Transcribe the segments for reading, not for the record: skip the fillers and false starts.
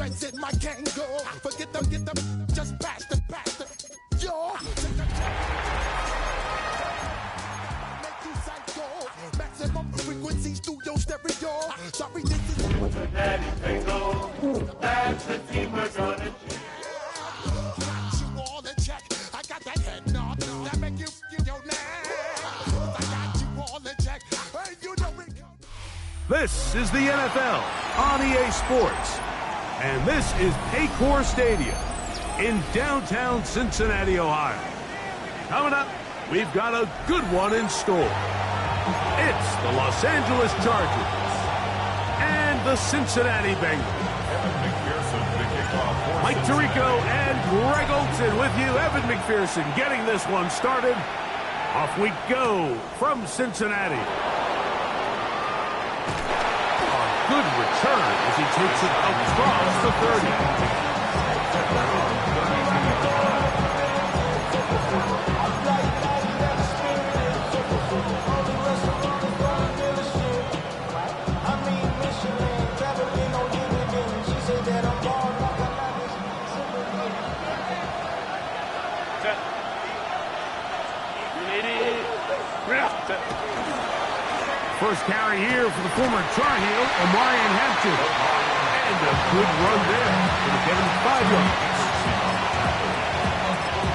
dreads in my gang go. Forget them, get them, just pass them. Yo, make you psycho. Maximum frequencies through your stereo. Sorry, this is Cincinnati Bengals. That's the team we're gonna cheer. Got you all in check. I got that head nod that make you your name. I got you all in check. Hey, you know it. This is the NFL on EA Sports, and this is Paycor Stadium in downtown Cincinnati, Ohio. Coming up, we've got a good one in store. It's the Los Angeles Chargers and the Cincinnati Bengals. Mike Tirico and Greg Olson with you. Evan McPherson getting this one started. Off we go from Cincinnati. A good return as he takes it across the 30. First carry here for the former Tar Heel, Omarion Hampton. And a good run there. Going to get him 5 yards.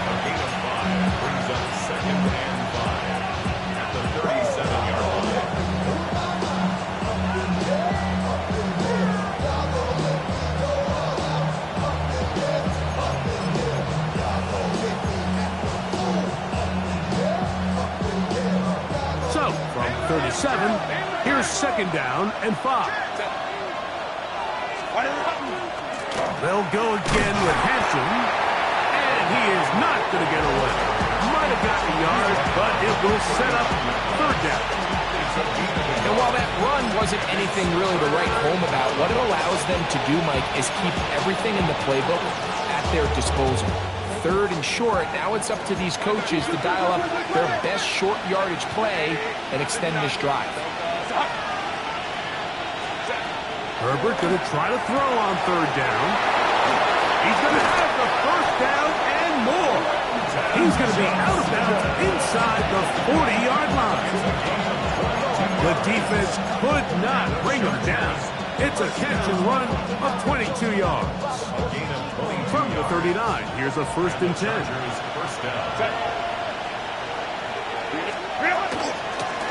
A gain of 5 brings up 2nd and 5 at the 37-yard line. So, from 37, here's 2nd down and 5. They'll go again with Hampton, and he is not going to get away. Might have gotten a yard, but it will set up 3rd down. And while that run wasn't anything really to write home about, what it allows them to do, Mike, is keep everything in the playbook at their disposal. 3rd and short, now it's up to these coaches to dial up their best short yardage play and extend this drive. Herbert going to try to throw on 3rd down. He's going to have the 1st down and more. He's going to be out of bounds inside the 40-yard line. The defense could not bring him down. It's a catch and run of 22 yards. From the 39, here's a 1st and 10.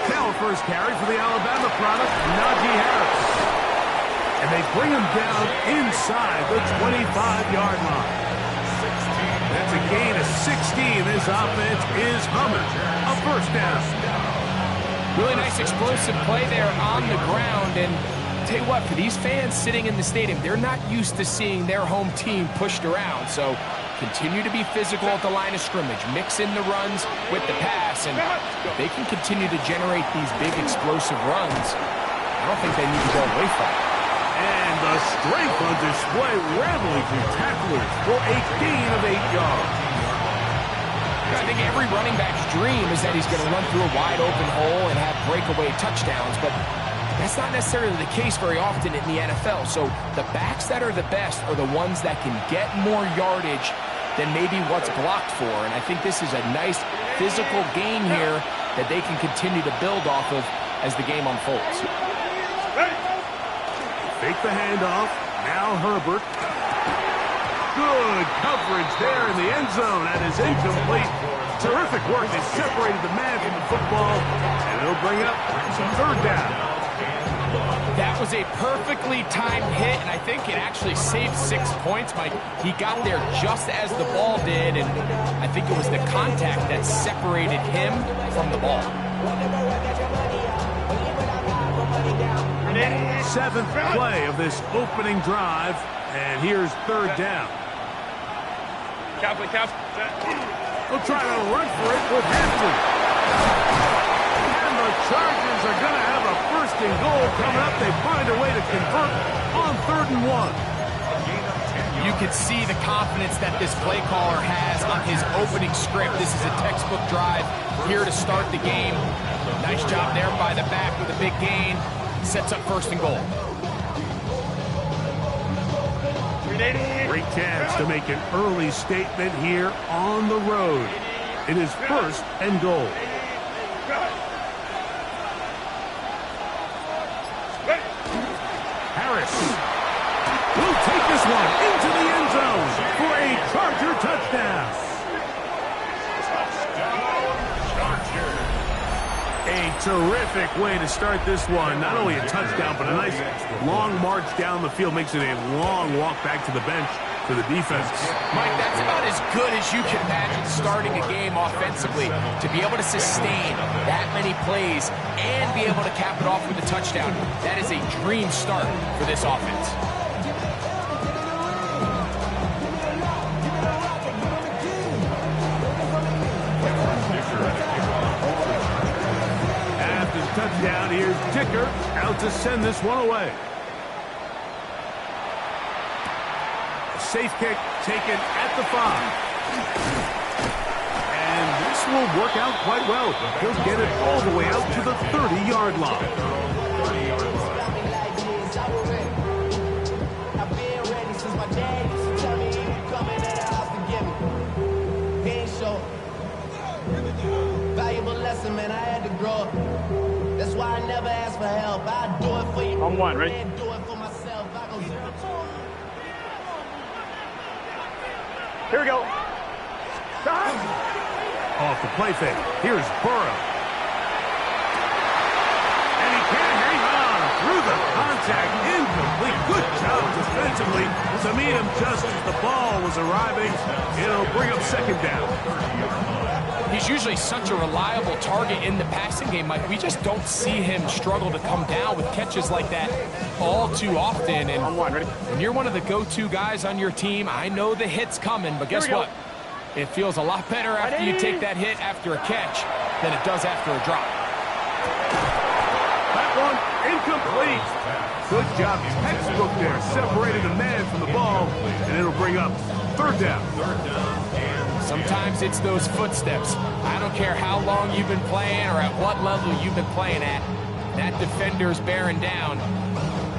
Now a first carry for the Alabama product, Najee Harris. And they bring him down inside the 25-yard line. That's a gain of 16. This offense is humming. A 1st down. Really nice explosive play there on the ground. And tell you what, for these fans sitting in the stadium, they're not used to seeing their home team pushed around. So continue to be physical at the line of scrimmage. Mix in the runs with the pass. And if they can continue to generate these big explosive runs, I don't think they need to go away from it. And the strength on display, rambling through tacklers for a gain of 8 yards. I think every running back's dream is that he's going to run through a wide open hole and have breakaway touchdowns, but that's not necessarily the case very often in the NFL. So the backs that are the best are the ones that can get more yardage than maybe what's blocked for. And I think this is a nice physical gain here that they can continue to build off of as the game unfolds. Fake the handoff. Now Herbert. Good coverage there in the end zone. That is incomplete. Terrific work. They separated the man from the football, and it'll bring up some 3rd down. That was a perfectly timed hit, and I think it actually saved 6 points. Mike, he got there just as the ball did, and I think it was the contact that separated him from the ball. 7th play of this opening drive, and here's 3rd down. We'll try to run for it with Hampton. And the Chargers are going to have a 1st and goal coming up. They find a way to convert on 3rd and 1. You can see the confidence that this play caller has on his opening script. This is a textbook drive here to start the game. Nice job there by the back with a big gain. Sets up 1st and goal. Great chance to make an early statement here on the road. It is first and goal. Harris will take this one into the end zone for a Charger touchdown. A terrific way to start this one. Not only a touchdown, but a nice long march down the field. Makes it a long walk back to the bench for the defense. Mike, that's about as good as you can imagine starting a game offensively. To be able to sustain that many plays and be able to cap it off with a touchdown. That is a dream start for this offense. Touchdown, here's Dicker out to send this one away. A safe kick taken at the 5. And this will work out quite well. He'll get it all the way out to the 30-yard line. Valuable lesson, man. I had to grow up. That's why I never ask for help. I do it for you. On one, ready? Do it for myself. I go 0-2. Here we go. Off the play fake. Here's Burrow. And he can't hang on through the contact. Incomplete. Good job defensively to meet him just as the ball was arriving. It'll bring up second down. He's usually such a reliable target in the passing game, Mike. We just don't see him struggle to come down with catches like that all too often. And when you're one of the go-to guys on your team, I know the hit's coming, but guess what? It feels a lot better after you take that hit after a catch than it does after a drop. That one incomplete. Good job. Textbook there. Separated the man from the ball, and it'll bring up third down. Sometimes it's those footsteps. I don't care how long you've been playing or at what level you've been playing at. That defender's bearing down.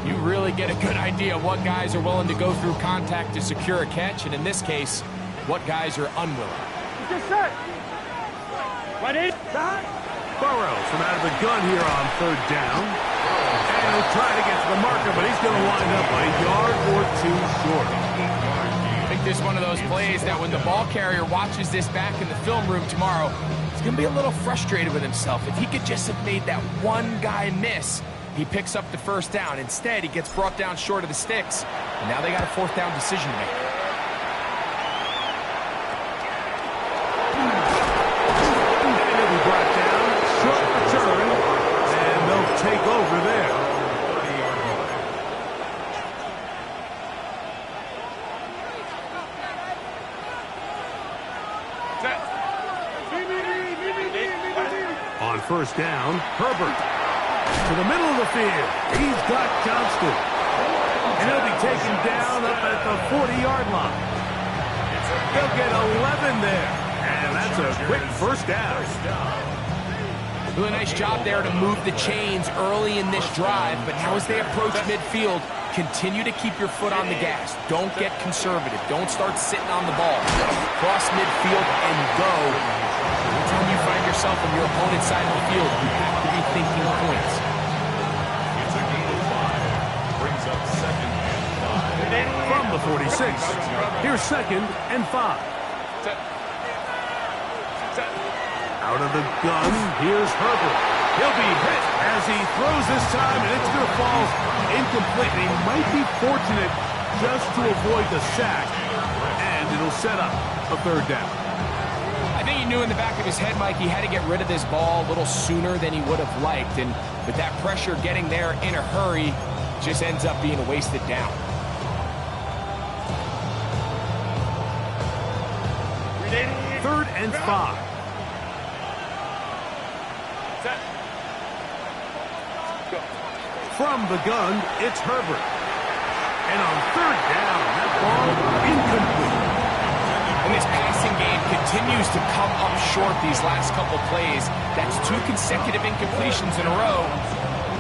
You really get a good idea of what guys are willing to go through contact to secure a catch, and in this case, what guys are unwilling. Burrow from out of the gun here on third down. And he'll try to get to the marker, but he's going to wind up a yard or two short. I think this is one of those plays that when the ball carrier watches this back in the film room tomorrow, he's going to be a little frustrated with himself. If he could just have made that one guy miss, he picks up the first down. Instead, he gets brought down short of the sticks, and now they got a fourth down decision to make. And he'll be brought down, short return, and they'll take over there. On first down, Herbert to the middle of the field. He's got Johnston. And he'll be taken down up at the 40-yard line. They'll get 11 there. And that's a quick first down. Really nice job there to move the chains early in this drive, but now as they approach midfield, continue to keep your foot on the gas. Don't get conservative. Don't start sitting on the ball. Cross midfield and go. Anytime you find yourself on your opponent's side of the field, you have to be thinking points. It's a gain of 5. Brings up second and 5. From the 46, here's second and 5. Out of the gun, here's Herbert. He'll be hit as he throws this time, and it's going to fall incomplete. He might be fortunate just to avoid the sack, and it'll set up a third down. I think he knew in the back of his head, Mike, he had to get rid of this ball a little sooner than he would have liked, and with that pressure getting there in a hurry, just ends up being a wasted down. Third and 5. From the gun, it's Herbert. And on third down, that ball incomplete. And this passing game continues to come up short these last couple plays. That's 2 consecutive incompletions in a row.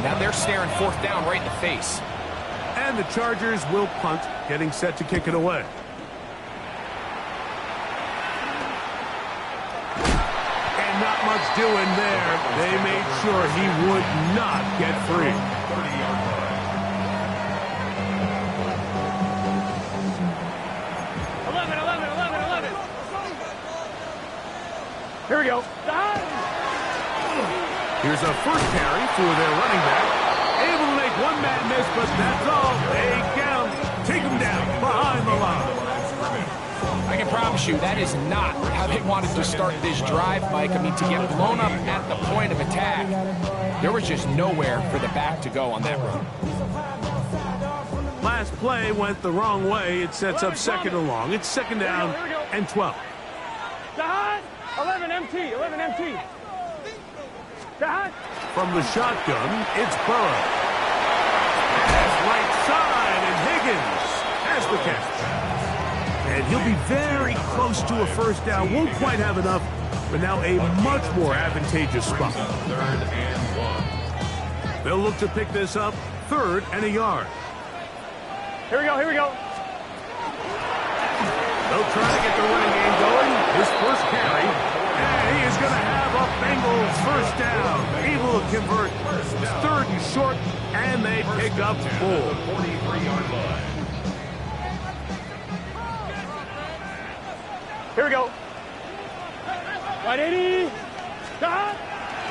Now they're staring fourth down right in the face. And the Chargers will punt, getting set to kick it away. And not much doing there. They made sure he would not get free. 30-yard line. 11. Here we go. Here's a first carry for their running back. Able to make one man miss, but that's all. They get him. Take him down behind the line. I can promise you that is not how they wanted to start this drive, Mike. I mean, to get blown up at the point of attack, there was just nowhere for the back to go on that run. Last play went the wrong way. It sets up second and long. It's second down and 12. 11 MT. From the shotgun, it's Burrow. Pass right side, and Higgins has the catch. And he'll be very close to a first down. Won't quite have enough, but now a much more advantageous spot. 3rd and 1. They'll look to pick this up, 3rd and a yard. Here we go. They'll try to get the running game going. His first carry, and he is going to have a Bengals first down. Able to convert. 3rd and short, and they pick up 4. 43-yard line. Here we go. 180.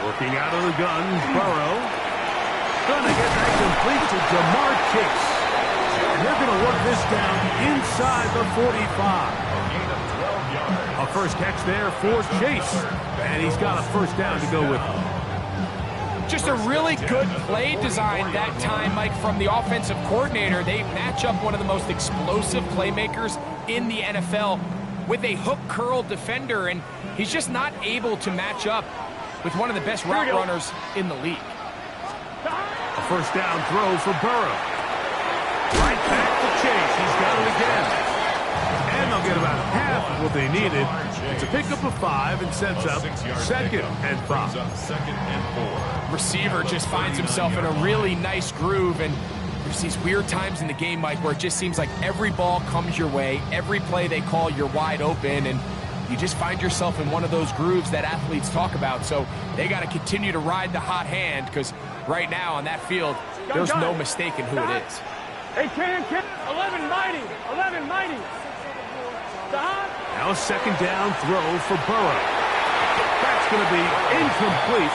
Working out of the gun, Burrow. Going to get that complete to Jamar Chase. And they're going to work this down inside the 45. A first catch there for Chase. And he's got a first down to go with him. Just a really good play design that time, Mike, from the offensive coordinator. They match up one of the most explosive playmakers in the NFL with a hook curl defender, and he's just not able to match up with one of the best route runners in the league. A first down throw for Burrow. Right back to Chase. He's got it again. And they'll get about half of what they needed. It's a pickup of 5 and sets up 2nd and 5. 2nd and 4. Receiver just finds himself in a really nice groove, and there's these weird times in the game, Mike, where it just seems like every ball comes your way, every play they call, you're wide open, and you just find yourself in one of those grooves that athletes talk about. So they got to continue to ride the hot hand, because right now on that field, there's no mistaking who it is. Hey, 10, 11 mighty. Now a second down throw for Burrow. That's going to be incomplete.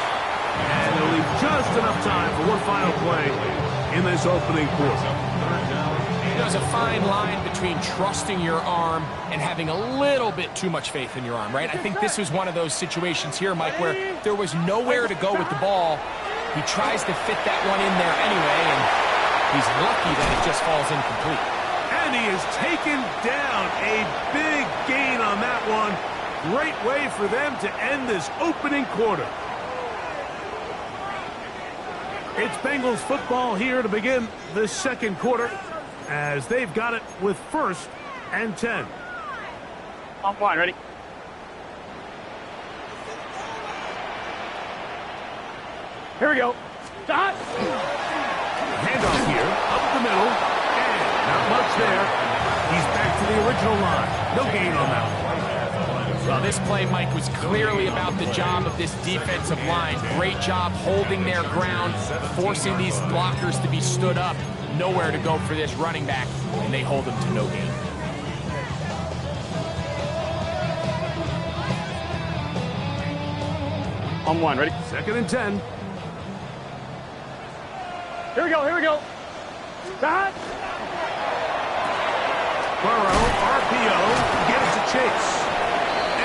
And they'll leave just enough time for one final play in this opening quarter. There's a fine line between trusting your arm and having a little bit too much faith in your arm, right? I think this was one of those situations here, Mike, where there was nowhere to go with the ball. He tries to fit that one in there anyway, and he's lucky that it just falls incomplete. And he is taken down. A big gain on that one. Great way for them to end this opening quarter. It's Bengals football here to begin the second quarter, as they've got it with 1st and 10. On point, ready? Here we go. Stop. Handoff here, up the middle, and not much there. He's back to the original line. No gain on that one. Well, this play, Mike, was clearly about the job of this defensive line. Great job holding their ground, forcing these blockers to be stood up. Nowhere to go for this running back, and they hold him to no gain. On one, ready? 2nd and 10. Here we go. Stop. Burrow, RPO, gets to Chase.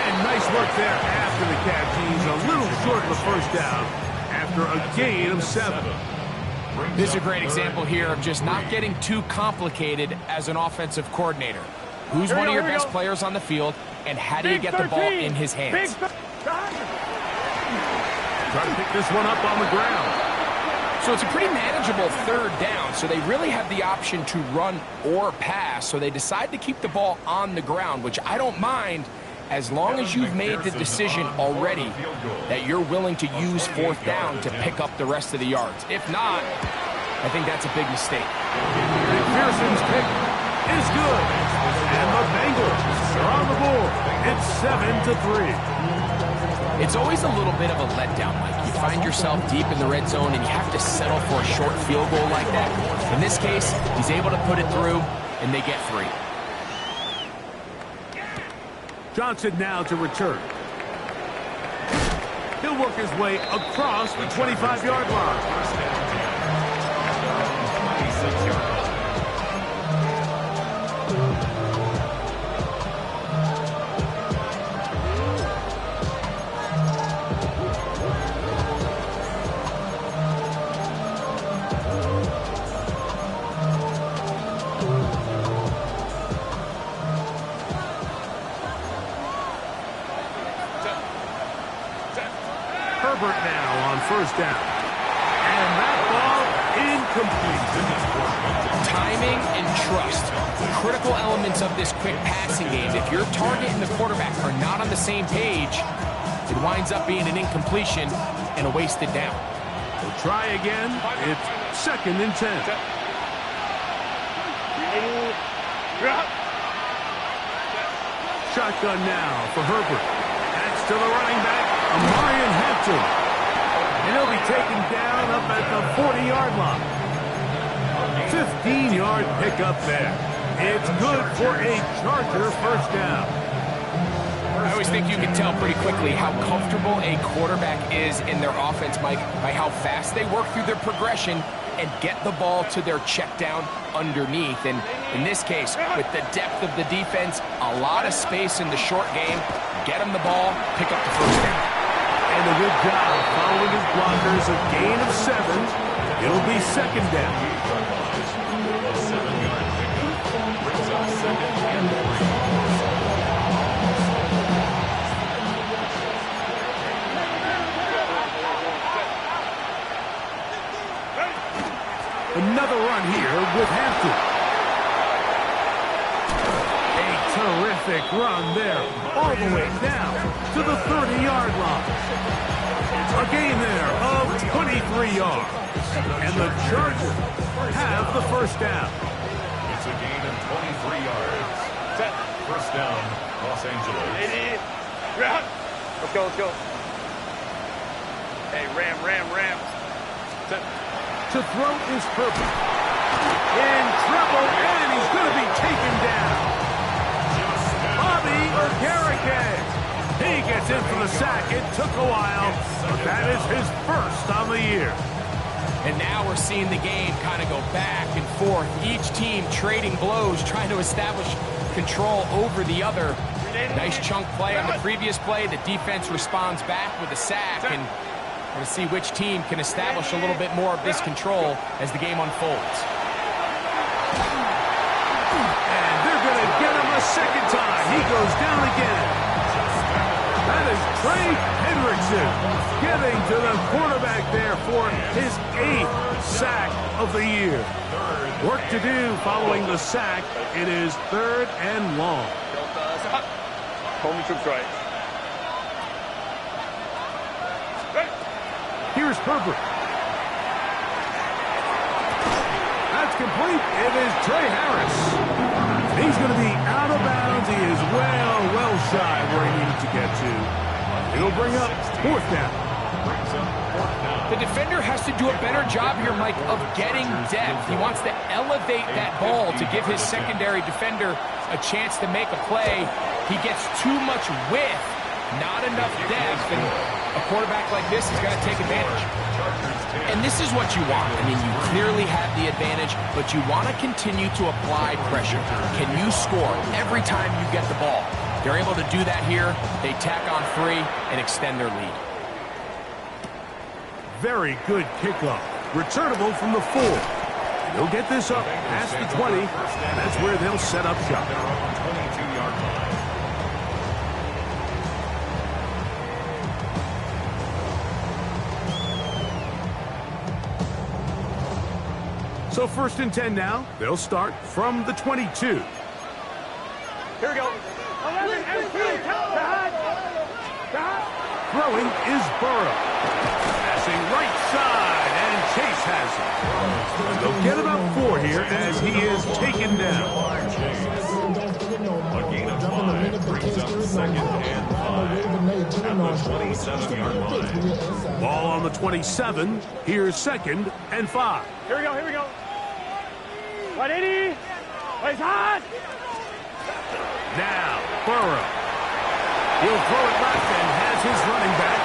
And nice work there after the catch. He's a little short of the first down after a gain of 7. This is a great example here of just not getting too complicated as an offensive coordinator. Who's one of your best players on the field, and how do you get the ball in his hands? Try to pick this one up on the ground. So it's a pretty manageable 3rd down, so they really have the option to run or pass, so they decide to keep the ball on the ground, which I don't mind as long as you've made the decision already that you're willing to use 4th down to pick up the rest of the yards. If not, I think that's a big mistake. McPherson's pick is good. And the Bengals are on the board. It's 7-3. It's always a little bit of a letdown, Mike. You find yourself deep in the red zone and you have to settle for a short field goal like that. In this case, he's able to put it through, and they get 3. Johnson now to return. He'll work his way across the 25-yard line. 26 yards. Herbert now on first down. And that ball incomplete. Timing and trust, critical elements of this quick passing game. If your target and the quarterback are not on the same page, it winds up being an incompletion and a wasted down. We'll try again. It's 2nd and 10. Shotgun now for Herbert. That's to the running back, Amarian Hampton. And he'll be taken down up at the 40-yard line. 15-yard pickup there. It's good for a Charger first down. I always think you can tell pretty quickly how comfortable a quarterback is in their offense, Mike, by how fast they work through their progression and get the ball to their check down underneath. And in this case, with the depth of the defense, a lot of space in the short game, get them the ball, pick up the first down. And a good job following his blockers, a gain of 7. It'll be 2nd down. A 7-yard pickup brings up 2nd and 3. Another run here with Hampton. A terrific run there, all the way down to the 30-yard line. A gain there of 23 yards. And the Chargers have the first down. It's a gain of 23 yards. First down, Los Angeles. Let's go, let's go. Hey, Ram. To throw is Herbert. In trouble, and he's going to be taken down. Bobby Okereke. He gets in for the sack. It took a while, but that is his first on the year. And now we're seeing the game kind of go back and forth. Each team trading blows, trying to establish control over the other. Nice chunk play on the previous play. The defense responds back with a sack, and we're going to see which team can establish a little bit more of this control as the game unfolds. And they're going to get him a second time. He goes down again. That is Trey Hendrickson getting to the quarterback there for his 8th sack of the year. Work to do following the sack. It is 3rd and long. Hold me troops right. Here's Herbert. That's complete. It is Trey Harris. He's going to be out of bounds. He is well shy where he needed to get to. It'll bring up 4th down. The defender has to do a better job here, Mike, of getting depth. He wants to elevate that ball to give his secondary defender a chance to make a play. He gets too much width, not enough depth, and a quarterback like this is going to take advantage. And this is what you want. I mean, you clearly have the advantage, but you want to continue to apply pressure. Can you score every time you get the ball? They're able to do that here. They tack on 3 and extend their lead. Very good kickoff. Returnable from the 4. They'll get this up past the 20, and that's where they'll set up shop. 22-yard line. So 1st and 10 now. They'll start from the 22. Here we go. Throwing is Burrow. Passing right side, and Chase has it. They'll get about 4 here as he is taken down. A gain of 5 brings up 2nd and 5 at the 27-yard line. Ball on the 27. Here's 2nd and 5. Here we go, here we go. 180. Place hot. Now, Burrow. He'll throw it left and has his running back.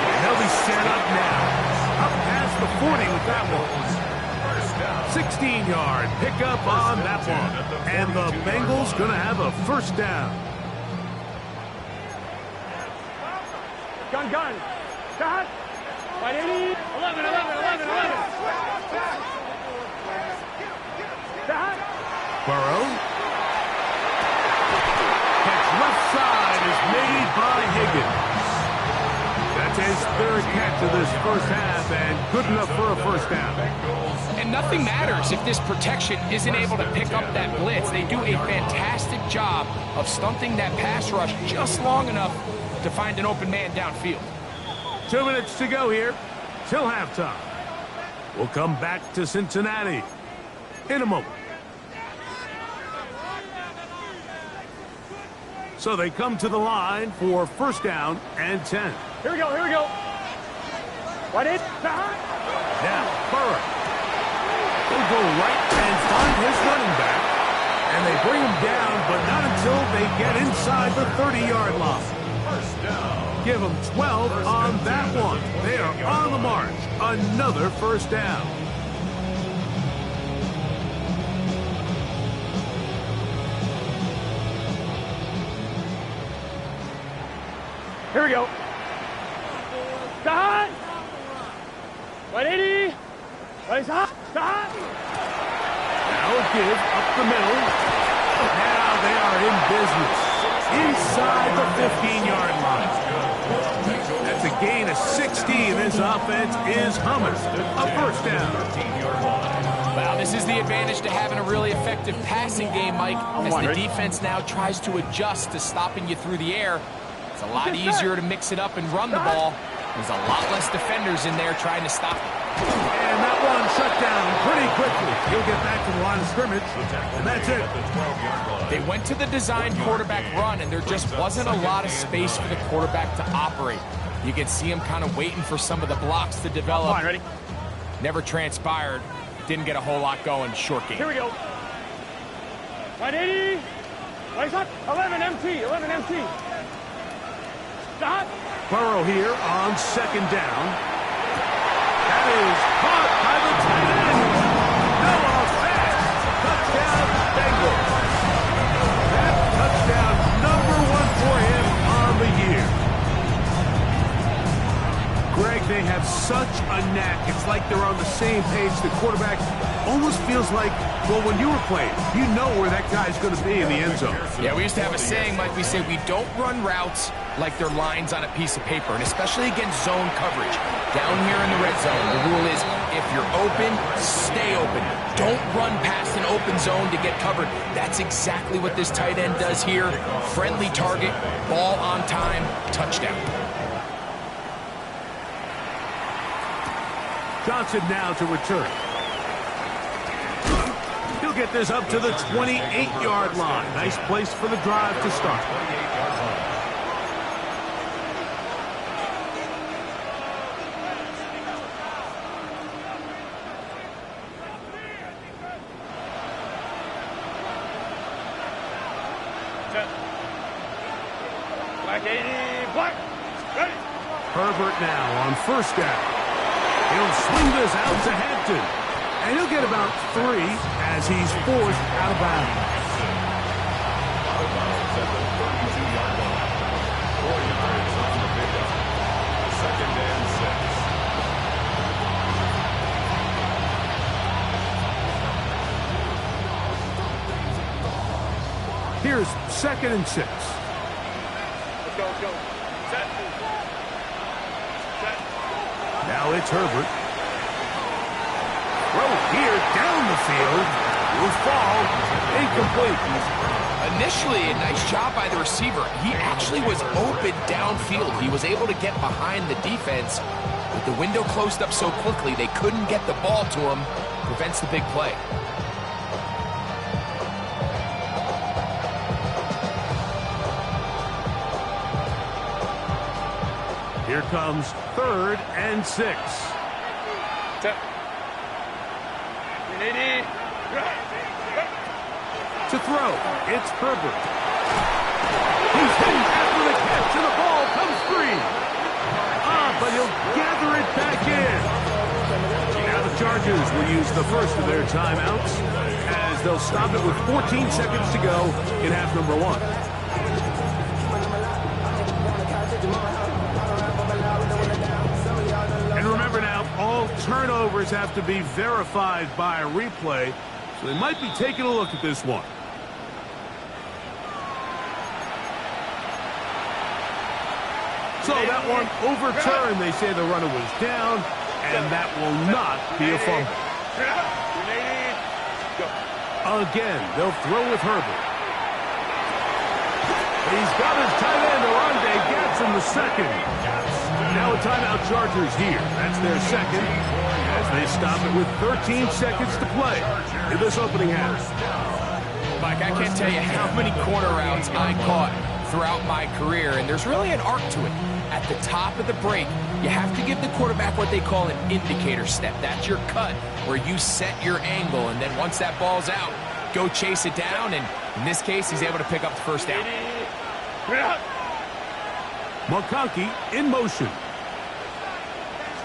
And he'll be set up now. Up past the 40 with that one. 16-yard pickup on that one. And the Bengals going to have a first down. Gun. Got. 180. 11. Got. Burrow. Catch left side is made by Higgins. That's his 3rd catch of this first half and good enough for a first down. And nothing matters if this protection isn't able to pick up that blitz. They do a fantastic job of stunting that pass rush just long enough to find an open man downfield. 2 minutes to go here till halftime. We'll come back to Cincinnati in a moment. So they come to the line for first down and 10. Here we go. 180. Now, Burrow. He'll go right and find his running back. And they bring him down, but not until they get inside the 30-yard line. First down. Give them 12 on that one. They are on the march. Another first down. Here we go. Stop. 180. Place hot. Stop. Now a give up the middle. Now they are in business. Inside the 15-yard line. That's a gain of 16. This offense is humming. A first down. Wow, this is the advantage to having a really effective passing game, Mike, as the defense now tries to adjust to stopping you through the air. It's a lot easier to mix it up and run the ball. There's a lot less defenders in there trying to stop it. And that one shut down pretty quickly. He'll get back to the line of scrimmage, and that's it. They went to the design quarterback run, and there just wasn't a lot of space for the quarterback to operate. You can see him kind of waiting for some of the blocks to develop. Ready? Never transpired. Didn't get a whole lot going. Short game. Here we go. 180. Place hot. 11 MT. Stop. Burrow here on 2nd down. That is caught by the tight end. Noah Fast. Touchdown, Bengals. That touchdown number 1 for him on the year. Greg, they have such a knack. It's like they're on the same page. The quarterback almost feels like, well, when you were playing, you know where that guy's going to be in the end zone. Yeah, we used to have a saying, Mike, we say we don't run routes like they're lines on a piece of paper, and especially against zone coverage. Down here in the red zone, the rule is if you're open, stay open. Don't run past an open zone to get covered. That's exactly what this tight end does here. Friendly target, ball on time, touchdown. Johnson now to return. He'll get this up to the 28-yard line. Nice place for the drive to start. Herbert now on first down. He'll swing this out to Hampton. And he'll get about 3 as he's forced out of bounds. Out of bounds at the 32-yard line. 4 yards on the pickup. 2nd and 6. Here's 2nd and 6. Let's go. Set. Now it's Herbert. Throw here down the field. Will fall. Incomplete. Initially, a nice job by the receiver. He actually was open downfield. He was able to get behind the defense, With the window closed up so quickly, they couldn't get the ball to him. Prevents the big play. Here comes 3rd and 6. To throw, it's Herbert. He's heading after the catch, and the ball comes free. But he'll gather it back in. Now the Chargers will use the first of their timeouts, as they'll stop it with 14 seconds to go in half number 1. And remember now, all turnovers have to be verified by a replay, so they might be taking a look at this one. So that one overturned. They say the runner was down, and that will not be a fumble. Again, they'll throw with Herbert. He's got his tight end, Orlando Gatz, in the second. Now a timeout, Chargers here. That's their second, as they stop it with 13 seconds to play in this opening half. Mike, I can't tell you how many corner routes I caught throughout my career, and there's really an arc to it. At the top of the break, you have to give the quarterback what they call an indicator step. That's your cut, where you set your angle, and then once that ball's out, go chase it down, and in this case, he's able to pick up the first down. McConkey in motion.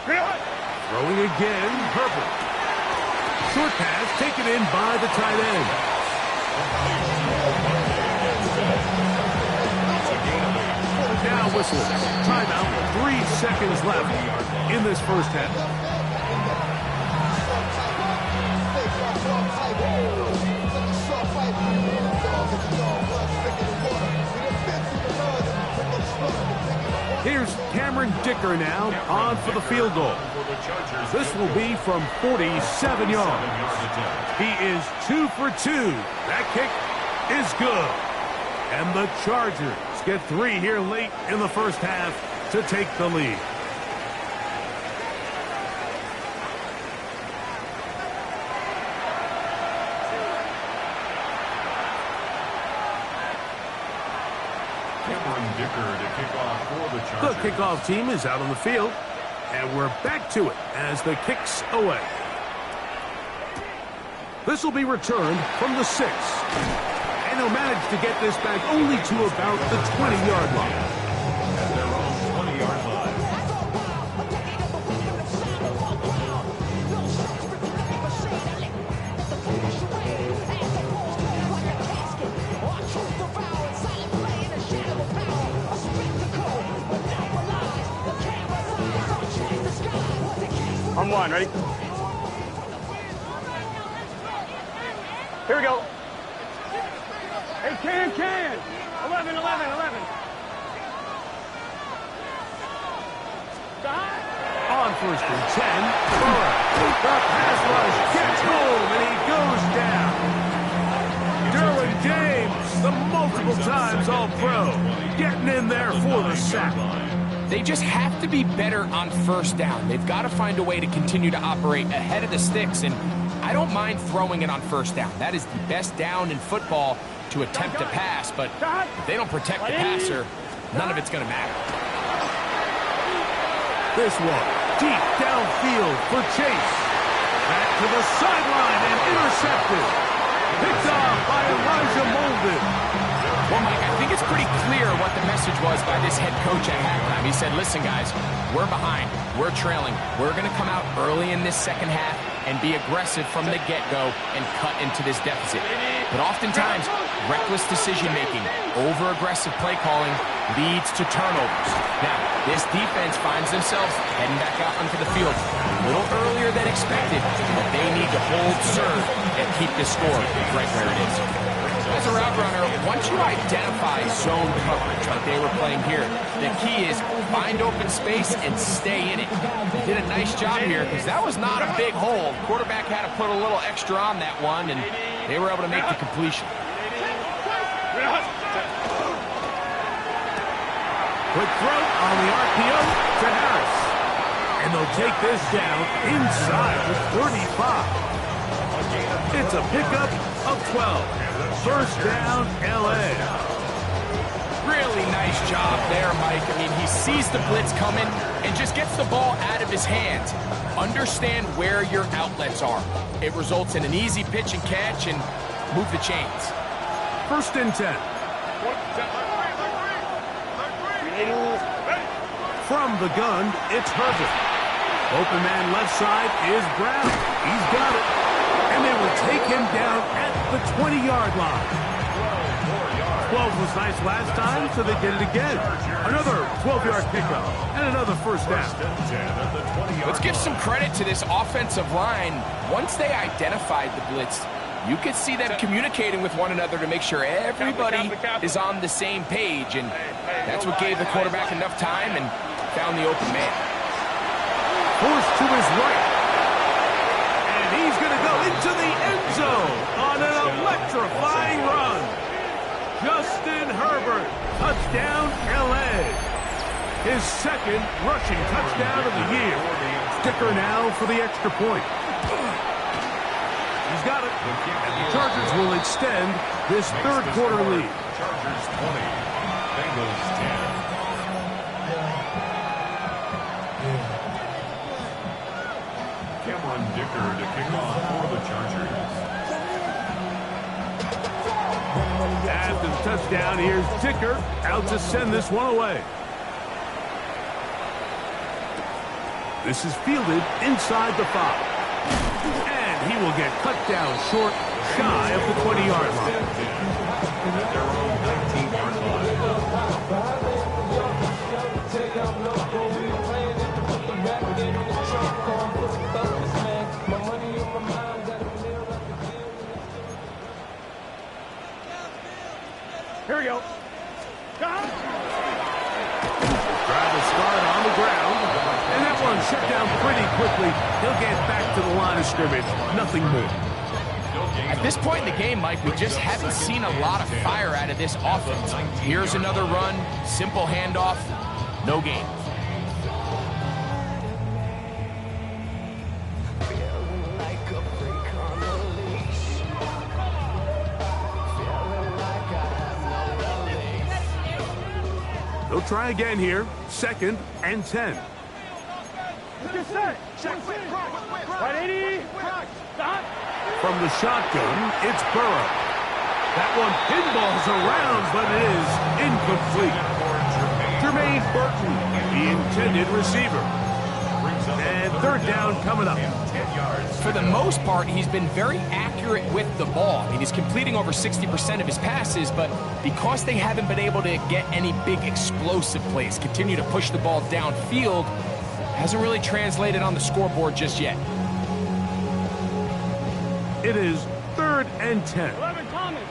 Throwing again, Herbert. Short pass taken in by the tight end. Now whistle. Timeout. 3 seconds left in this first half. Here's Cameron Dicker now on for the field goal. This will be from 47 yards. He is 2 for 2. That kick is good. And the Chargers get 3 here late in the first half to take the lead. The kickoff team is out on the field, and we're back to it as the kick's away. This will be returned from the 6. And he'll manage to get this back only to about the 20-yard line. At their own 20-yard line. On 1, ready? Here we go. Hey, can. 11. On first and 10, Burrow. The pass rush gets home, and he goes down. Derwin James, the multiple times All-Pro, getting in there for the sack. They just have to be better on first down. They've got to find a way to continue to operate ahead of the sticks, and I don't mind throwing it on first down. That is the best down in football to attempt to pass, but if they don't protect the passer, none of it's going to matter. This one, deep downfield for Chase. Back to the sideline and intercepted. Picked off by Elijah Molden. Well, Mike, I think it's pretty clear what the message was by this head coach at halftime. He said, listen, guys, we're behind. We're trailing. We're going to come out early in this second half and be aggressive from the get-go and cut into this deficit. But oftentimes, reckless decision-making, over-aggressive play calling leads to turnovers. Now, this defense finds themselves heading back out onto the field a little earlier than expected, but they need to hold serve and keep this score right where it is. As a route runner, once you identify zone coverage like they were playing here, the key is find open space and stay in it. They did a nice job here because that was not a big hole. Quarterback had to put a little extra on that one, and they were able to make the completion. Quick throw on the RPO to Harris. And they'll take this down inside the 35. It's a pickup of 12. First down, L.A. Really nice job there, Mike. I mean, he sees the blitz coming and just gets the ball out of his hands. Understand where your outlets are. It results in an easy pitch and catch and move the chains. First and 10. From the gun, it's Herbert. Open man left side is Brown. He's got it. And they will take him down at the 20-yard line. 12 was nice last time, so they did it again. Another 12-yard pickup and another first down. Let's give some credit to this offensive line. Once they identified the blitz, you could see them communicating with one another to make sure everybody is on the same page, and that's what gave the quarterback enough time and found the open man. Forced to his right. And he's going to go into the end zone on an electrifying run. Justin Herbert, touchdown L.A. His second rushing touchdown of the year. Sticker now for the extra point. He's got it. And the Chargers will extend this third quarter lead. Chargers 20, Bengals 10. Cameron Dicker to kick off for the Chargers. After the touchdown, here's Dicker out to send this one away. This is fielded inside the 5. And he will get cut down short, shy of the 20-yard line. At their own 19-yard line. Here we go. Try to start on the ground. And that one shut down pretty quickly. He'll get back to the line of scrimmage. Nothing more. At this point in the game, Mike, we just haven't seen a lot of fire out of this offense. Here's another run, simple handoff, no gain. They'll try again here. Second and 10. Get set. Right 80. Stop. From the shotgun, it's Burrow. That one pinballs around, but it is incomplete. Jermaine Burton, the intended receiver. And third down coming up. For the most part, he's been very accurate with the ball. I mean, he's completing over 60% of his passes, but because they haven't been able to get any big explosive plays, continue to push the ball downfield, hasn't really translated on the scoreboard just yet. It is third and 10. 11, Thomas.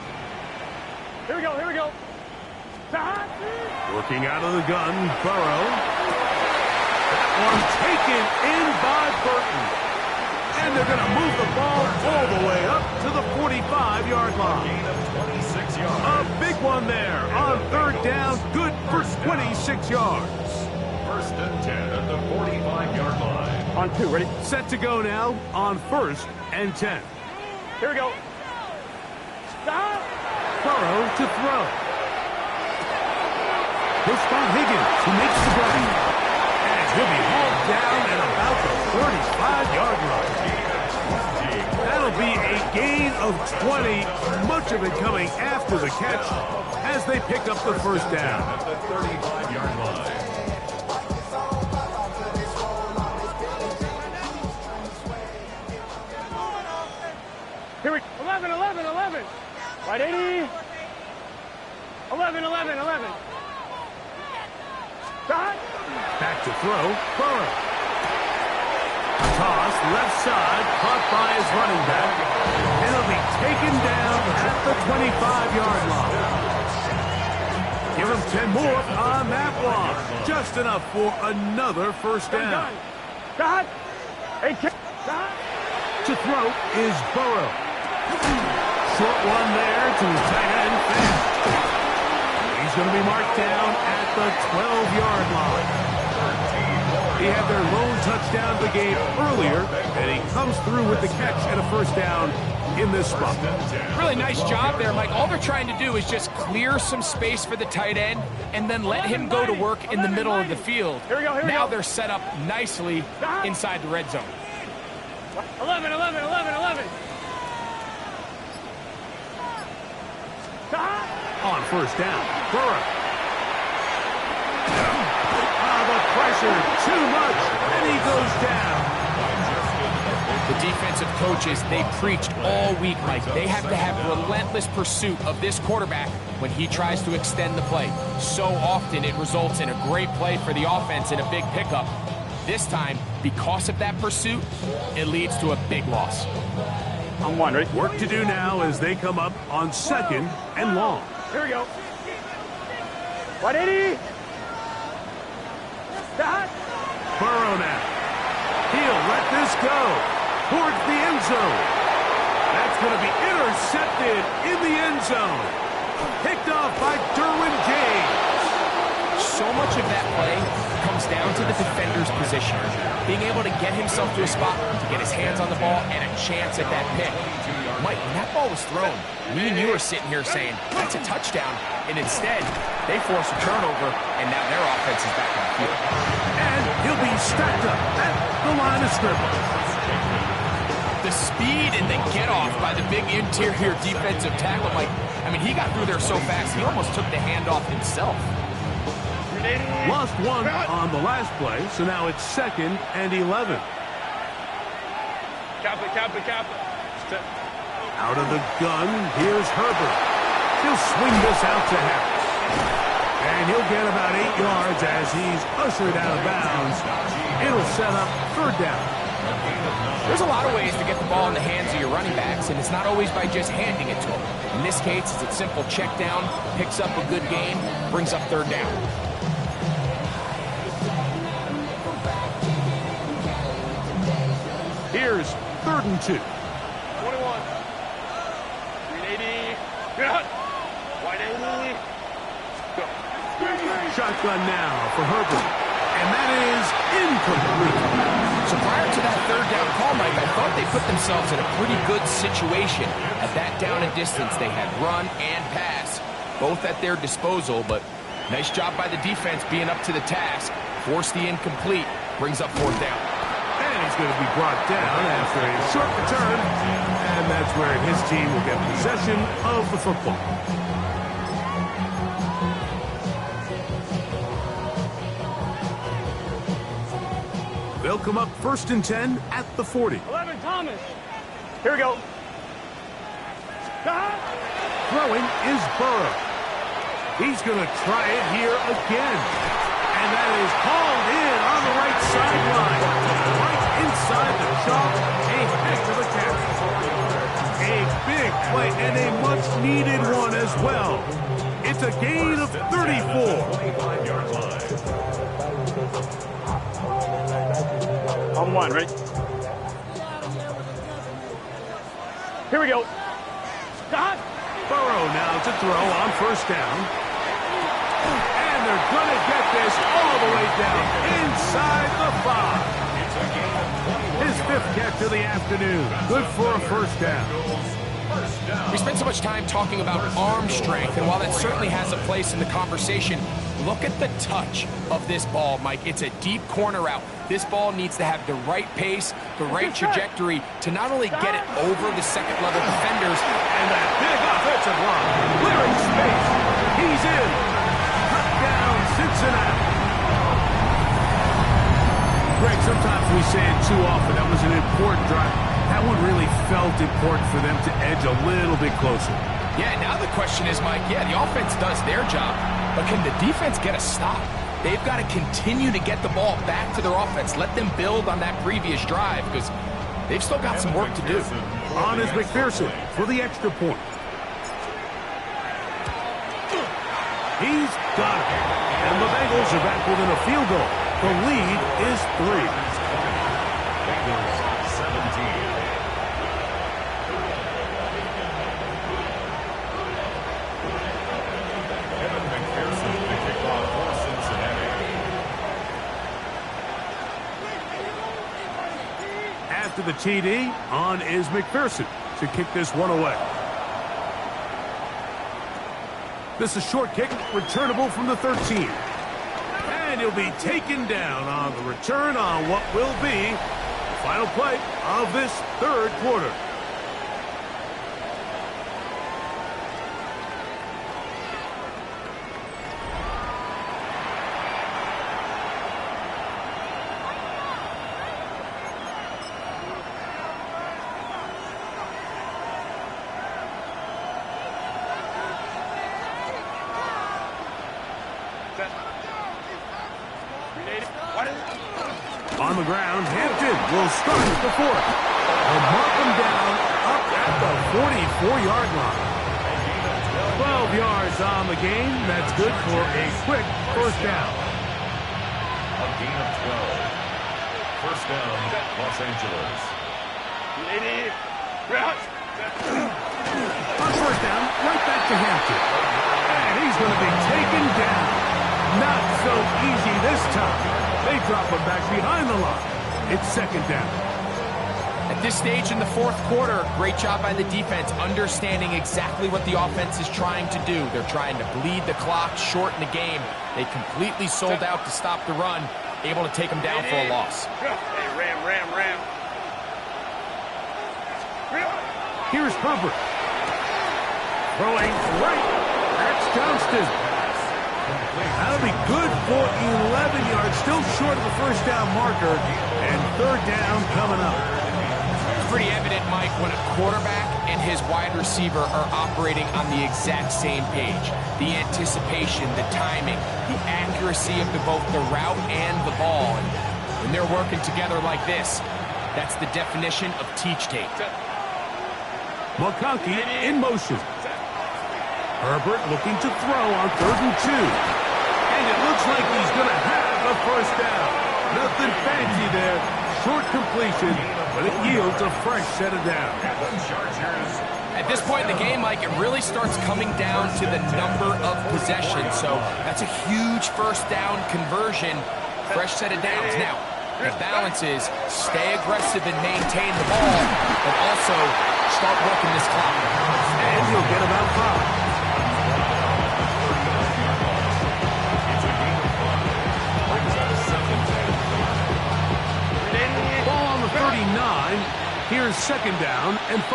Here we go. Here we go. Stop. Working out of the gun, Burrow. That one taken in by Burton. And they're going to move the ball all the way up to the 45-yard line. Gain of 26 yards. A big one there on third down. Good for 26 yards. First and 10 at the 45-yard line. On 2, ready? Set to go now on first and 10. Here we go. Stop. Burrow to throw. He'll spot Higgins, who makes the play. And he'll be hauled down at about the 35-yard line. That'll be a gain of 20, much of it coming after the catch as they pick up the first down. At the 35-yard line. Here we 11, 11, 11. Right 80. 11, 11, 11. Stop. Back to throw, Burrow. Toss, left side, caught by his running back. And he'll be taken down at the 25-yard line. Give him 10 more on that one. Just enough for another first down. Stop. Hey, stop. To throw is Burrow. Short one there to his tight end. He's going to be marked down at the 12-yard line. He had their lone touchdown of the game earlier, and he comes through with the catch and a first down in this spot. Really nice job there, Mike. All they're trying to do is just clear some space for the tight end and then let him go to work in the middle of the field. Here we go, here we now go. they're set up nicely inside the red zone. 11. On first down, Burrow. The pressure, too much, and he goes down. The defensive coaches, they preached all week, Mike. They have to have relentless pursuit of this quarterback when he tries to extend the play. So often it results in a great play for the offense and a big pickup. This time, because of that pursuit, it leads to a big loss. On one, ready? Work to do now as they come up on second and long. Here we go. 180. Burrow now. He'll let this go towards the end zone. That's going to be intercepted in the end zone. Picked off by Derwin James. So much of that play comes down to the defender's position. Being able to get himself to a spot to get his hands on the ball and a chance at that pick. Mike, when that ball was thrown, me and you are sitting here saying, that's a touchdown. And instead, they force a turnover, and now their offense is back on the field. And he'll be stacked up at the line of scrimmage. The speed and the get-off by the big interior defensive tackle, Mike, I mean, he got through there so fast, he almost took the handoff himself. Lost one on the last play, so now it's second and 11. Cap. Out of the gun, here's Herbert. He'll swing this out to Harris. And he'll get about 8 yards as he's ushered out of bounds. It'll set up third down. There's a lot of ways to get the ball in the hands of your running backs, and it's not always by just handing it to them. In this case, it's a simple check down, picks up a good gain, brings up third down. Here's 3rd and 2. 21. 380. Good. 180. Go. Shotgun now for Herbert. And that is incomplete. So prior to that third down call, Mike, I thought they put themselves in a pretty good situation. At that down and distance, they had run and pass, both at their disposal, but nice job by the defense being up to the task. Force the incomplete, brings up fourth down. And he's going to be brought down after a short return. And that's where his team will get possession of the football. They'll come up 1st and 10 at the 40. 11, Thomas. Here we go. Throwing is Burrow. He's going to try it here again. And that is hauled in on the right sideline. Right inside the chalk. A heck of a catch. A big play and a much-needed one as well. It's a gain of 34. On one, ready? Here we go. Burrow now to throw on first down. And they're going to get this all the way down inside the 5. His 5th catch of the afternoon. Good for a first down. We spent so much time talking about arm strength, and while that certainly has a place in the conversation, look at the touch of this ball, Mike. It's a deep corner route. This ball needs to have the right pace, the right trajectory to not only get it over the second-level defenders. And that big offensive line, clearing space. He's in. Touchdown, Cincinnati. Greg, sometimes we say it too often. That was an important drive. That one really felt important for them to edge a little bit closer. Yeah, now the question is, Mike, the offense does their job, but can the defense get a stop? They've got to continue to get the ball back to their offense. Let them build on that previous drive because they've still got some work to do. On is McPherson for the extra point. He's got it. And the Bengals are back within a field goal. The lead is 3. Bengals 17. After the TD, on is McPherson to kick this one away. This is a short kick, returnable from the 13. And he'll be taken down on the return on what will be the final play of this third quarter. On the ground, Hampton will start the fourth. They'll mark him down up at the 44-yard line. 12 yards on the game. That's good for a quick first down. A gain of 12. First down, Los Angeles. On first down, right back to Hampton. And he's going to be taken down. Not so easy this time. They drop him back behind the line. It's second down. At this stage in the fourth quarter, great job by the defense, understanding exactly what the offense is trying to do. They're trying to bleed the clock, shorten the game. They completely sold out to stop the run, able to take them down for a loss. Hey, ram. Here's Herbert. Throwing right. That's Johnston. That'll be good for 11 yards. Still short of the first down marker. And third down coming up. It's pretty evident, Mike, when a quarterback and his wide receiver are operating on the exact same page. The anticipation, the timing, the accuracy of both the route and the ball. And when they're working together like this, that's the definition of teach tape. McConkey in motion. Herbert looking to throw on 3rd and 2. And it looks like he's going to have a first down. Nothing fancy there. Short completion, but it yields a fresh set of downs. At this point in the game, Mike, it really starts coming down to the number of possessions. So that's a huge first down conversion. Fresh set of downs. Now, the balance is stay aggressive and maintain the ball, but also start working this clock. And you'll get about 5. Ball on the 39. Here's second down and 5.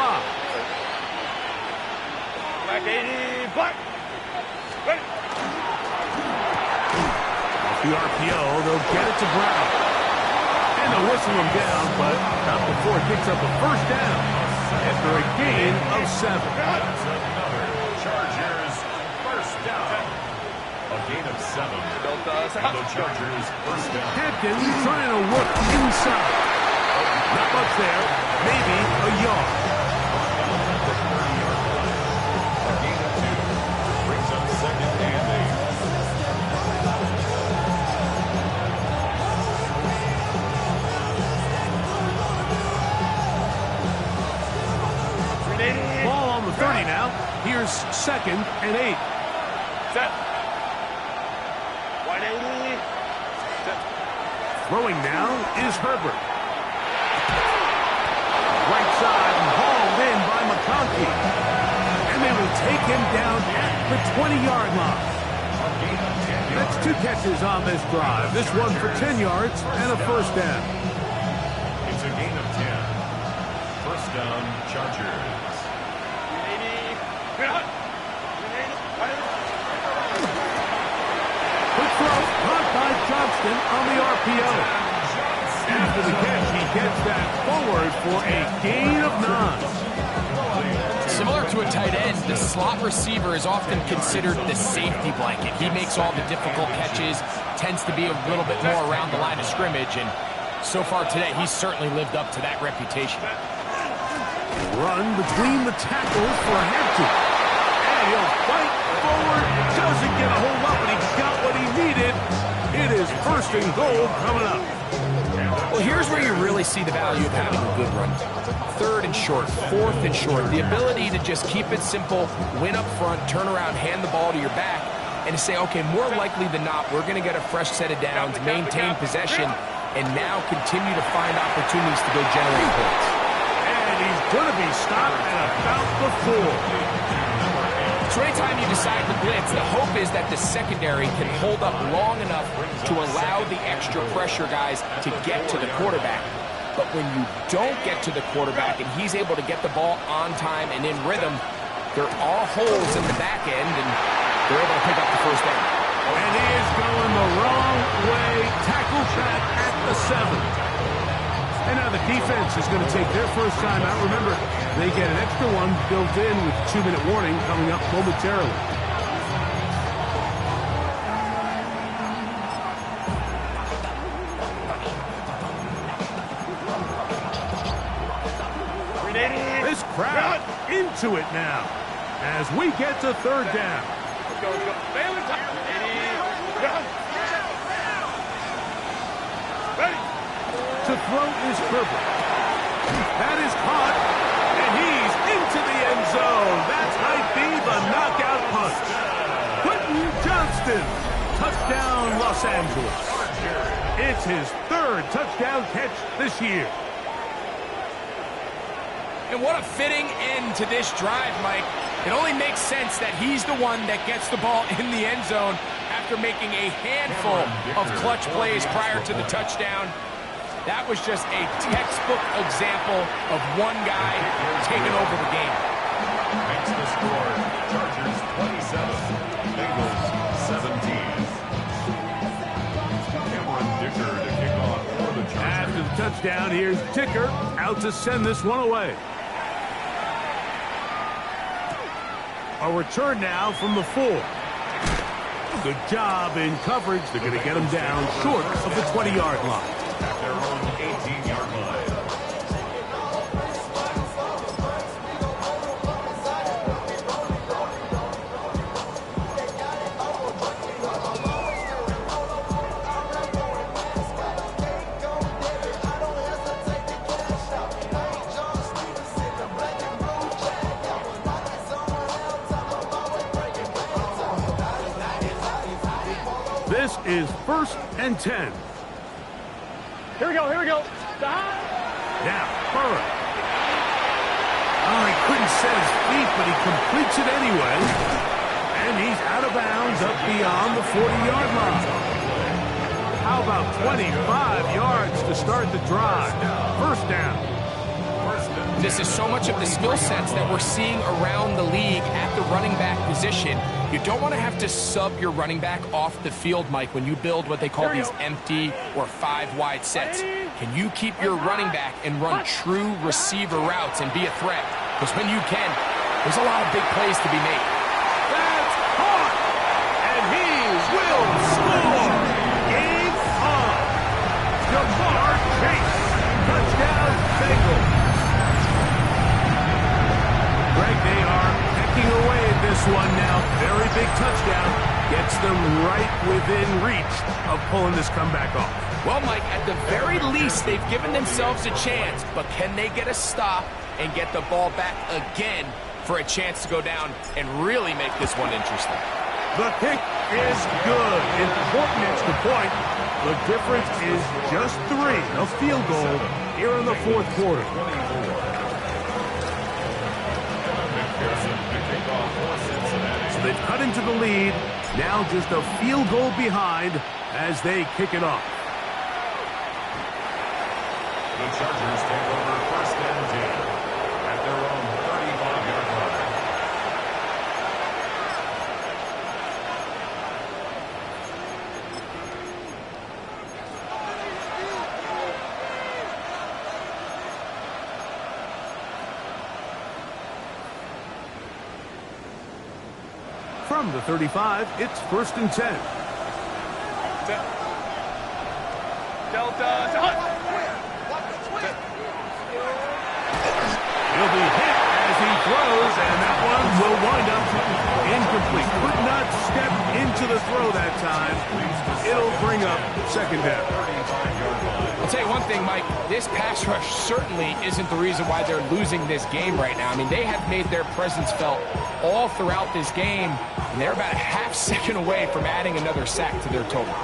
Black 80, black. Ready. Off the RPO, they'll get it to Brown. And they'll whistle him down, but not before it picks up a first down after a gain of 7. That's another Chargers first down. A gain of 7. And the Chargers first down. Hampton trying to work inside. Not much there. Maybe a yard. A gain of 2 brings up second and 380. Ball on the 30 now. Here's second and 8. Set. 180. Set. Throwing now is Herbert. Right side and hauled in by McConkey. And they will take him down at the 20-yard line. That's 2 catches on this drive. This one for 10 yards and a first down. It's a gain of 10. First down, Chargers. 380. Quick throw, caught by Johnston on the RPO. After the catch, he gets that forward for a gain of 9. Similar to a tight end, the slot receiver is often considered the safety blanket. He makes all the difficult catches, tends to be a little bit more around the line of scrimmage, and so far today, he's certainly lived up to that reputation. Run between the tackles for Hampton. And he'll fight forward. Doesn't get a whole lot, but he got what he needed. It is first and goal coming up. Well, here's where you really see the value of having a good run. 3rd and short, 4th and short. The ability to just keep it simple, win up front, turn around, hand the ball to your back, and to say, okay, more likely than not, we're going to get a fresh set of downs, maintain possession, and now continue to find opportunities to go generate points. And he's going to be stopped at about the 4. So anytime you decide to blitz, the hope is that the secondary can hold up long enough to allow the extra pressure guys to get to the quarterback. But when you don't get to the quarterback and he's able to get the ball on time and in rhythm, there are holes in the back end, and they're able to pick up the first down. And he is going the wrong way. Tackle back at the 7. And now the defense is going to take their first time out. Remember, they get an extra one built in with 2-minute warning coming up momentarily. This crowd into it now as we get to third down. Let's go, let's go. Bailey, ready. To throw is Herbert. That is caught, and he's into the end zone. That might be the knockout punch. Quentin Johnston, touchdown Los Angeles. It's his 3rd touchdown catch this year. And what a fitting end to this drive, Mike. It only makes sense that he's the one that gets the ball in the end zone after making a handful of clutch plays prior to the touchdown. That was just a textbook example of one guy taking over the game. Makes the score Chargers 27, Bengals 17. Cameron Dicker to kick off for the Chargers. After the touchdown, here's Dicker out to send this one away. A return now from the 4. Good job in coverage. They're going to get him down short of the 20-yard line. At their own 18-yard line. This is 1st and 10. Here we go, here we go. Now, Burrow. Oh, he couldn't set his feet, but he completes it anyway. And he's out of bounds up beyond the 40-yard line. How about 25 yards to start the drive? First down. This is so much of the skill sets that we're seeing around the league at the running back position. You don't want to have to sub your running back off the field, Mike, when you build what they call these empty or 5-wide sets. Can you keep your running back and run true receiver routes and be a threat? Because when you can, there's a lot of big plays to be made. That's caught! And he will score! Game on! Jamar Chase! Touchdown, Bengals! Greg, they are pecking away at this one now. Very big touchdown. Gets them right within reach of pulling this comeback off. Well, Mike, at the very least, they've given themselves a chance. But can they get a stop and get the ball back again for a chance to go down and really make this one interesting? The kick is good. Important extra point. The difference is just 3. A field goal here in the 4th quarter. So they've cut into the lead. Now just a field goal behind as they kick it off. The Chargers take over 1st and 10 at their own 35-yard line. From the 35, it's 1st and 10. Delta. He'll be hit as he throws, and that one will wind up incomplete. Could not step into the throw that time. It'll bring up 2nd down. I'll tell you one thing, Mike. This pass rush certainly isn't the reason why they're losing this game right now. I mean, they have made their presence felt all throughout this game, and they're about a half second away from adding another sack to their total.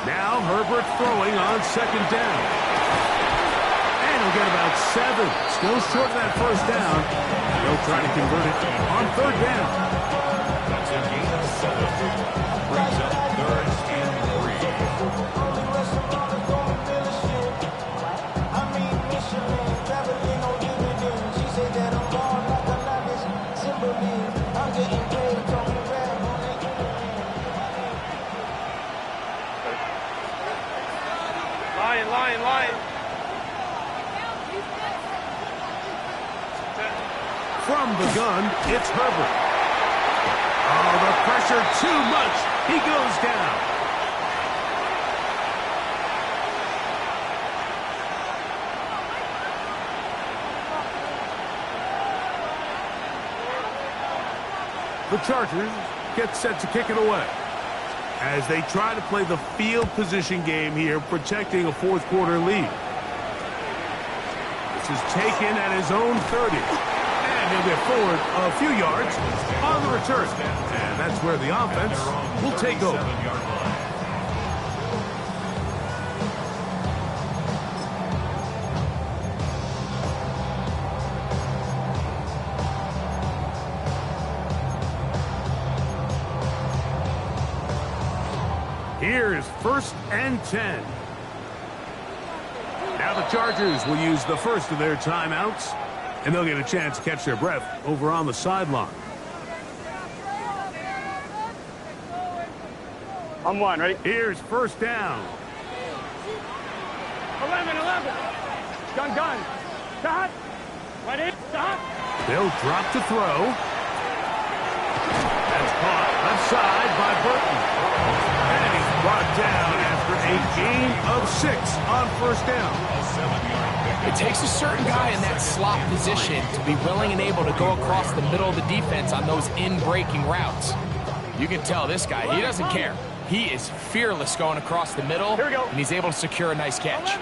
Now Herbert throwing on second down. And he'll get about 7. Still short of that first down. They'll try to convert it on third down. That's a gain of 7. Brings up 3rd and 3. Lion. From the gun, it's Herbert. Oh, the pressure too much. He goes down. The Chargers get set to kick it away as they try to play the field position game here, protecting a fourth quarter lead. This is taken at his own 30. And he'll get forward a few yards on the return. And that's where the offense will take over. Here's 1st and 10. Now the Chargers will use the first of their timeouts, and they'll get a chance to catch their breath over on the sideline. I'm 1, ready? Here's 1st down. 11. Gun. Stop. Ready? Stop. They'll drop to throw. That's caught left side by Burton. And he's brought down after a gain of 6 on 1st down. It takes a certain guy in that slot position to be willing and able to go across the middle of the defense on those in-breaking routes. You can tell this guy, he doesn't care. He is fearless going across the middle, Here we go. and he's able to secure a nice catch.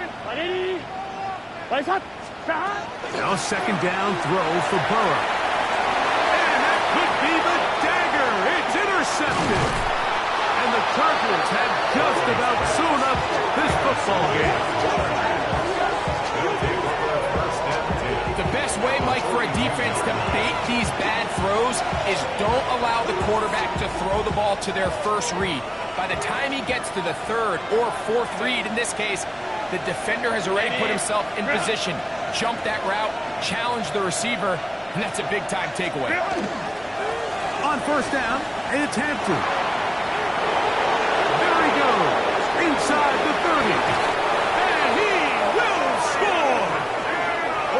11. Now 2nd down throw for Burrow. And that could be the dagger. It's intercepted. And the Chargers had just about sewn up this football game. The best way, Mike, for a defense to bait these bad throws is don't allow the quarterback to throw the ball to their first read. By the time he gets to the 3rd or 4th read, in this case, the defender has already put himself in position, jump that route, challenge the receiver, and that's a big-time takeaway. On 1st down, it's Hampton. There he goes, inside the 30. And he will score!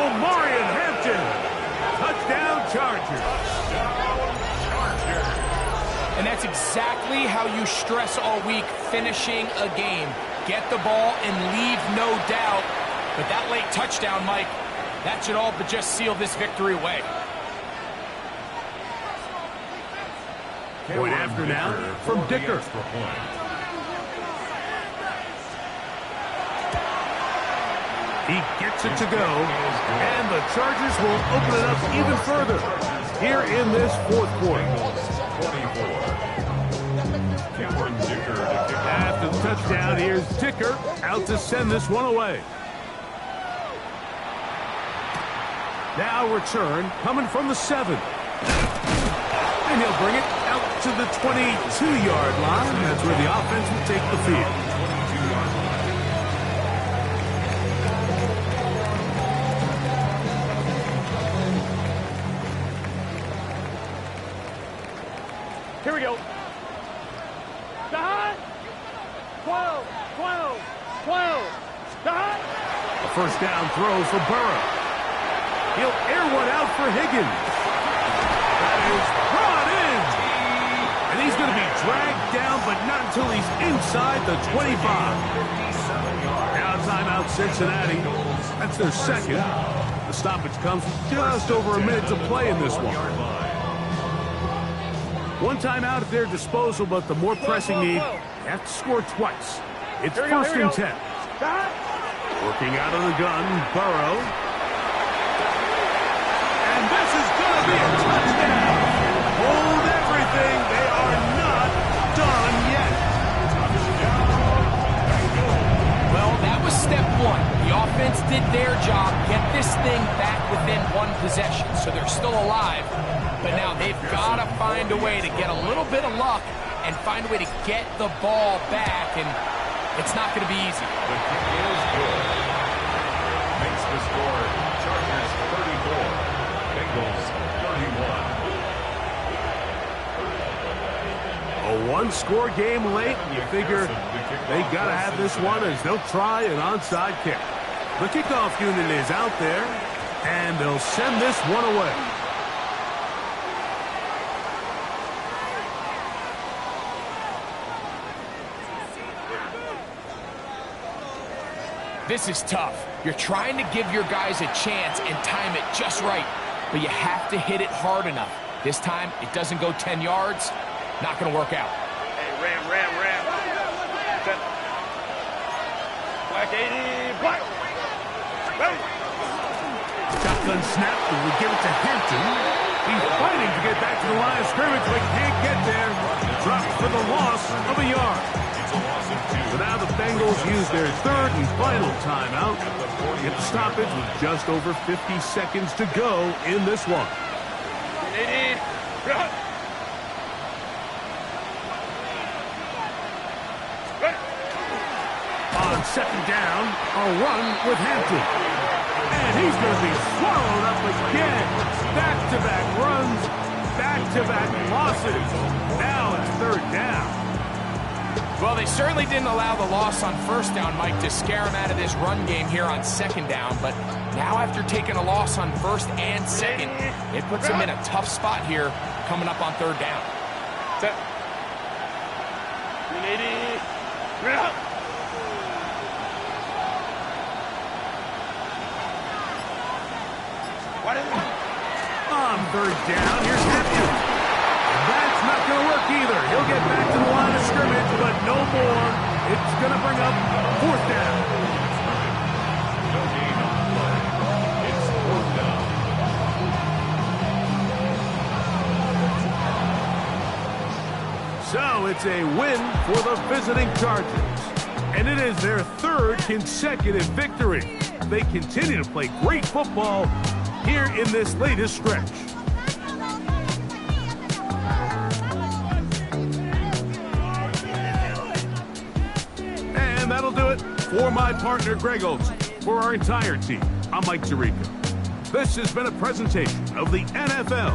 Omarion Hampton, touchdown Chargers. And that's exactly how you stress all week, finishing a game. Get the ball and leave no doubt. But that late touchdown, Mike, that should all but just seal this victory away. Point after now from Dicker. He gets it to go, and the Chargers will open it up even further here in this 4th quarter. After the touchdown, here's Dicker out to send this one away. Now return coming from the 7. And he'll bring it out to the 22-yard line. That's where the offense will take the field. Here we go. Stop. 12. Stop. A 1st down throw for Burrow. He'll air one out for Higgins. That is brought in. And he's going to be dragged down, but not until he's inside the 25. Now timeout Cincinnati. That's their 2nd. The stoppage comes with just over a minute to play in this one. One timeout at their disposal, but the more pressing need, they have to score twice. It's 1st and 10. Working out of the gun, Burrow. And this is going to be a touchdown. Hold everything. They are not done step one. The offense did their job, get this thing back within one possession, so they're still alive. But now they've got to find a way to get a little bit of luck and find a way to get the ball back, and it's not going to be easy. The kick is good. Makes the score Chargers 34, Bengals 31. A one-score game late, and you figure they got to have this one as they'll try an onside kick. The kickoff unit is out there, and they'll send this one away. This is tough. You're trying to give your guys a chance and time it just right, but you have to hit it hard enough. This time, it doesn't go 10 yards. Not going to work out. Hey, ram. Set. Black 80, black. Ready. Shotgun snap, and we give it to Hampton. He's fighting to get back to the line of scrimmage, but can't get there. Drops for the loss of a yard. So now the Bengals use their third and final timeout. Get the stoppage with just over 50 seconds to go in this one. 80, run. On second down, a run with Hampton. And he's going to be swallowed up again. Back-to-back runs, back-to-back losses. Now it's third down. Well, they certainly didn't allow the loss on first down, Mike, to scare him out of this run game here on second down. But now after taking a loss on first and second, it puts him in a tough spot here coming up on third down. Set. 80, run. On third down, here's Hampton. That's not going to work either. He'll get back to the line of scrimmage, but no more. It's going to bring up fourth down. No gain on the play. It's fourth down. So it's a win for the visiting Chargers. And it is their third consecutive victory. They continue to play great football here in this latest stretch. And that'll do it for my partner, Greg Olson. For our entire team, I'm Mike Tirico. This has been a presentation of the NFL